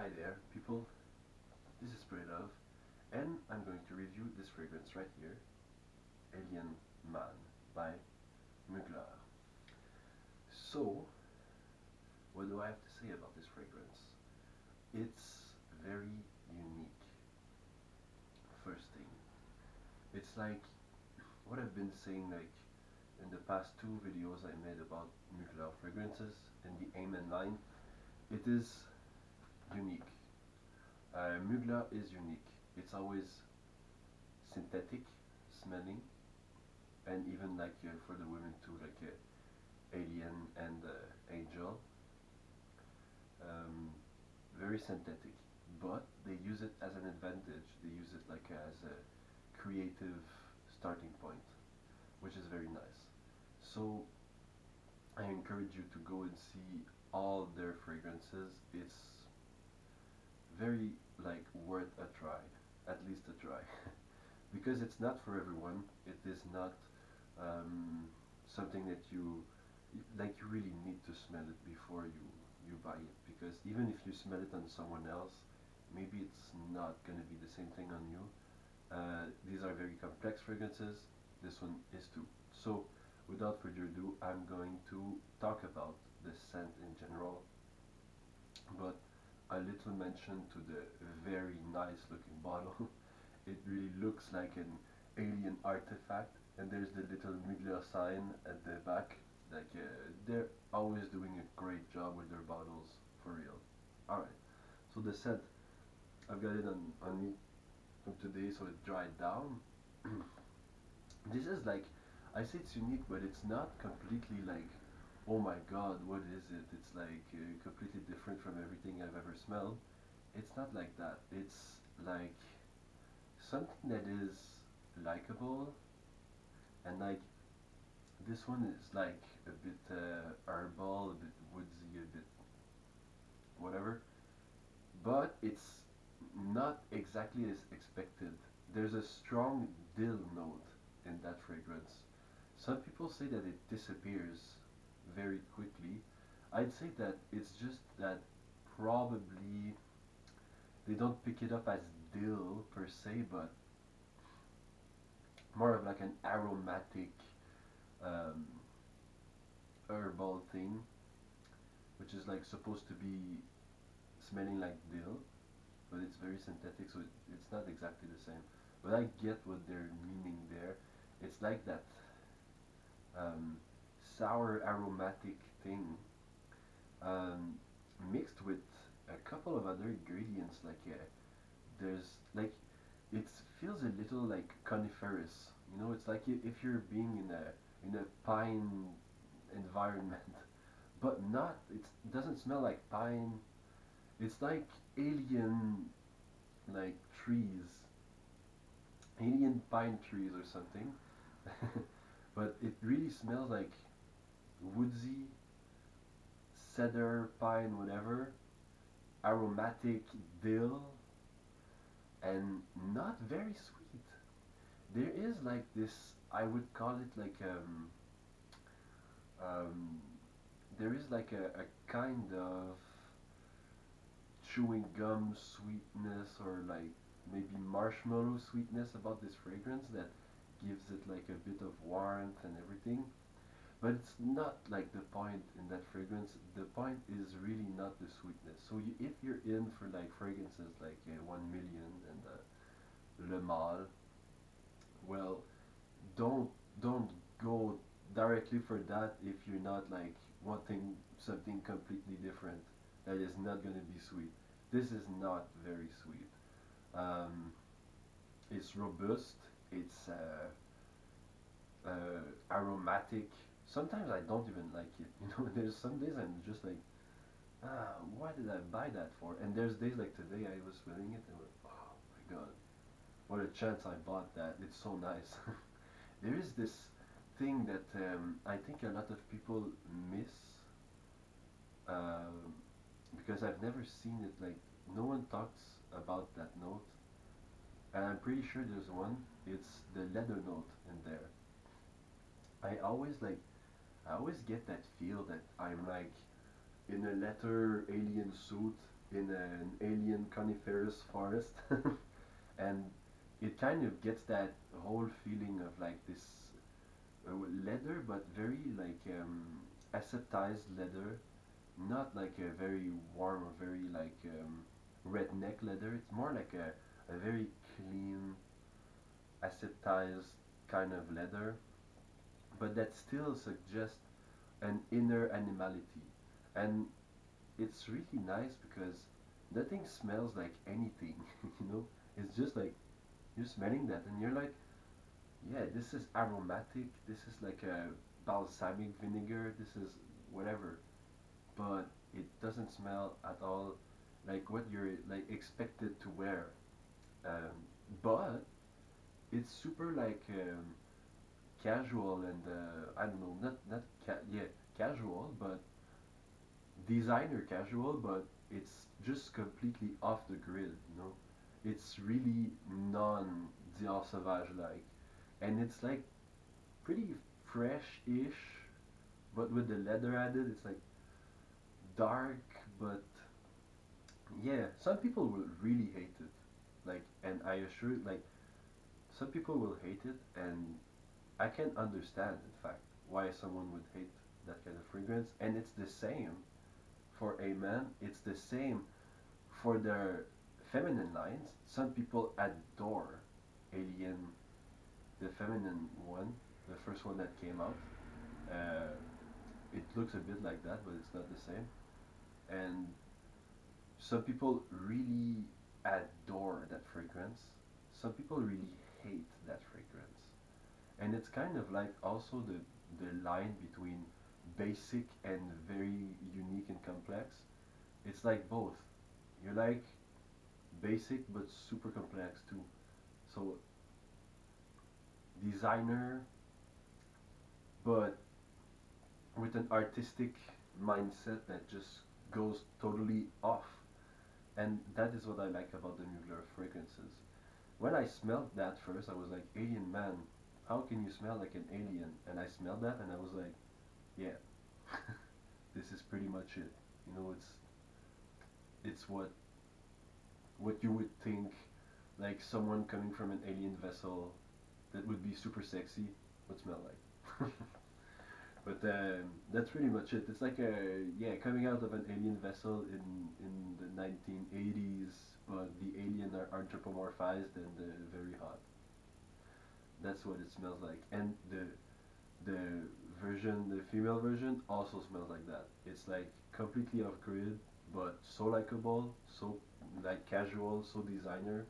Hi there, people. This is Spray Love, and I'm going to review this fragrance right here, Alien Man by Mugler. So, what do I have to say about this fragrance? It's very unique. First thing, it's like what I've been saying, like in the past two videos I made about Mugler fragrances in the Amen line. It is unique. Mugler is unique. It's always synthetic smelling, and even like for the women too, like Alien and Angel, um, very synthetic, but they use it as an advantage. They use it like as a creative starting point, which is very nice. So I encourage you to go and see all their fragrances. It's very like worth a try, at least a try, because it's not for everyone. It is not something that you like. You really need to smell it before you buy it, because even if you smell it on someone else, maybe it's not gonna be the same thing on you. These are very complex fragrances. This one is too. So, without further ado, I'm going to talk about the scent in general, but a little mention to the very nice looking bottle. It really looks like an alien artifact, and there's the little Mugler sign at the back. Like they're always doing a great job with their bottles, for real. All right. So the scent, I've got it on me today, so it dried down. This is like, I say it's unique, but it's not completely like, oh my god, what is it? It's like completely different from everything I've ever smelled. It's not like that. It's like something that is likable, and like this one is like a bit herbal, a bit woodsy, a bit whatever, but it's not exactly as expected. There's a strong dill note in that fragrance. Some people say that it disappears very quickly. I'd say that it's just that probably they don't pick it up as dill per se, but more of like an aromatic um, herbal thing, which is like supposed to be smelling like dill, but it's very synthetic, so it's not exactly the same. But I get what they're meaning there. It's like that um, sour aromatic thing, um, mixed with a couple of other ingredients. Like there's like it feels a little like coniferous. You know, it's like if you're being in a pine environment, but not. It doesn't smell like pine. It's like alien like trees, alien pine trees or something. But it really smells like woodsy, cedar, pine, whatever, aromatic dill, and not very sweet. There is like this, I would call it like um, there is like a kind of chewing gum sweetness, or like maybe marshmallow sweetness about this fragrance that gives it like a bit of warmth and everything. But it's not like the point in that fragrance. The point is really not the sweetness. So if you're in for like fragrances like 1 million and Le Male, well, don't don't go directly for that if you're not like wanting something completely different that is not going to be sweet. This is not very sweet. It's robust. It's aromatic. Sometimes I don't even like it. You know, there's some days I'm just like, why did I buy that for? And there's days like today I was smelling it and went, oh my god, what a chance I bought that. It's so nice. There is this thing that I think a lot of people miss, um, because I've never seen it. Like no one talks about that note, and I'm pretty sure there's one. It's the leather note in there. I always like, I always get that feel that I'm like in a leather alien suit, in an alien coniferous forest, and it kind of gets that whole feeling of like this leather, but very like aseptized leather, not like a very warm or very like redneck leather. It's more like a very clean, aseptized kind of leather, but that still suggests an inner animality. And it's really nice because that thing smells like anything, you know? It's just like you're smelling that and you're like, yeah, this is aromatic, this is like a balsamic vinegar, this is whatever, but it doesn't smell at all like what you're like expected to wear. Um, but it's super like casual and I don't know, yeah, casual, but designer casual, but it's just completely off the grid, you know. It's really non Dior Sauvage like, and it's like pretty fresh-ish, but with the leather added, it's like dark, but yeah, some people will really hate it. Like, and I assure you, like, some people will hate it, and I can understand, in fact, why someone would hate that kind of fragrance. And it's the same for a man, it's the same for their feminine lines. Some people adore Alien, the feminine one, the first one that came out. Uh, it looks a bit like that, but it's not the same. And some people really adore that fragrance. Some people really hate that fragrance. And it's kind of like also the line between basic and very unique and complex. It's like both. You like basic but super complex too. So designer but with an artistic mindset that just goes totally off. And that is what I like about the Mugler fragrances. When I smelled that first, I was like, alien man, how can you smell like an alien? And I smelled that and I was like, yeah, this is pretty much it. You know, it's what you would think like someone coming from an alien vessel that would be super sexy would smell like. But that's pretty much it. It's like a yeah, coming out of an alien vessel in the 1980s, but the alien are anthropomorphized and very hot. That's what it smells like. And the the female version, also smells like that. It's like completely off grid, but so likable, so like casual, so designer.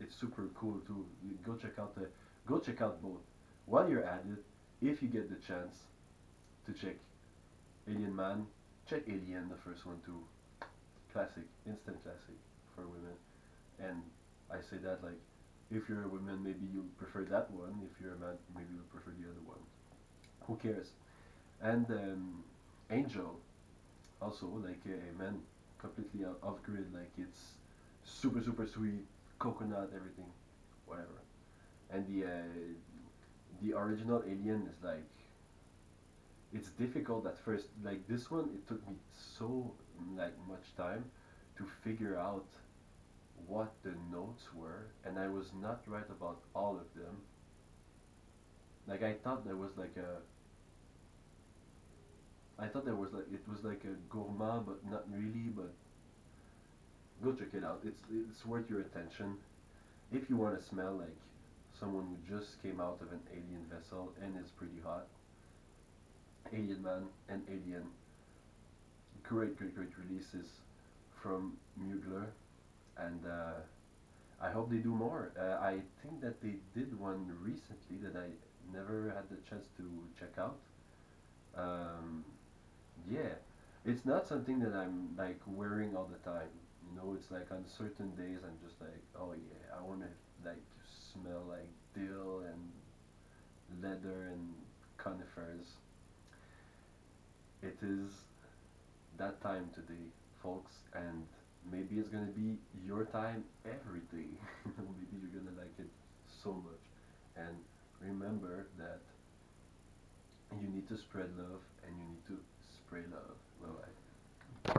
It's super cool too. You go check out both. While you're at it, if you get the chance to check Alien Man, check Alien, the first one too. Classic, instant classic for women. And I say that like, if you're a woman, maybe you prefer that one. If you're a man, maybe you prefer the other one. Who cares? And Angel, also like a man, completely off grid. Like it's super sweet, coconut, everything, whatever. And the original Alien is like it's difficult at first. Like this one, it took me so like much time to figure out what the notes were, and I was not right about all of them. Like I thought there was like it was like a gourmand, but not really. But go check it out. It's worth your attention if you want to smell like someone who just came out of an alien vessel and is pretty hot. Alien Man and Alien, great releases from Mugler, and I hope they do more. I think that they did one recently that I never had the chance to check out. Um, yeah, it's not something that I'm like wearing all the time. You know, it's like on certain days I'm just like, oh yeah, I want to like smell like dill and leather and conifers. It is that time today, folks, and maybe it's gonna be your time every day. Maybe you're gonna like it so much. And remember that you need to spread love and you need to spray love. Bye bye.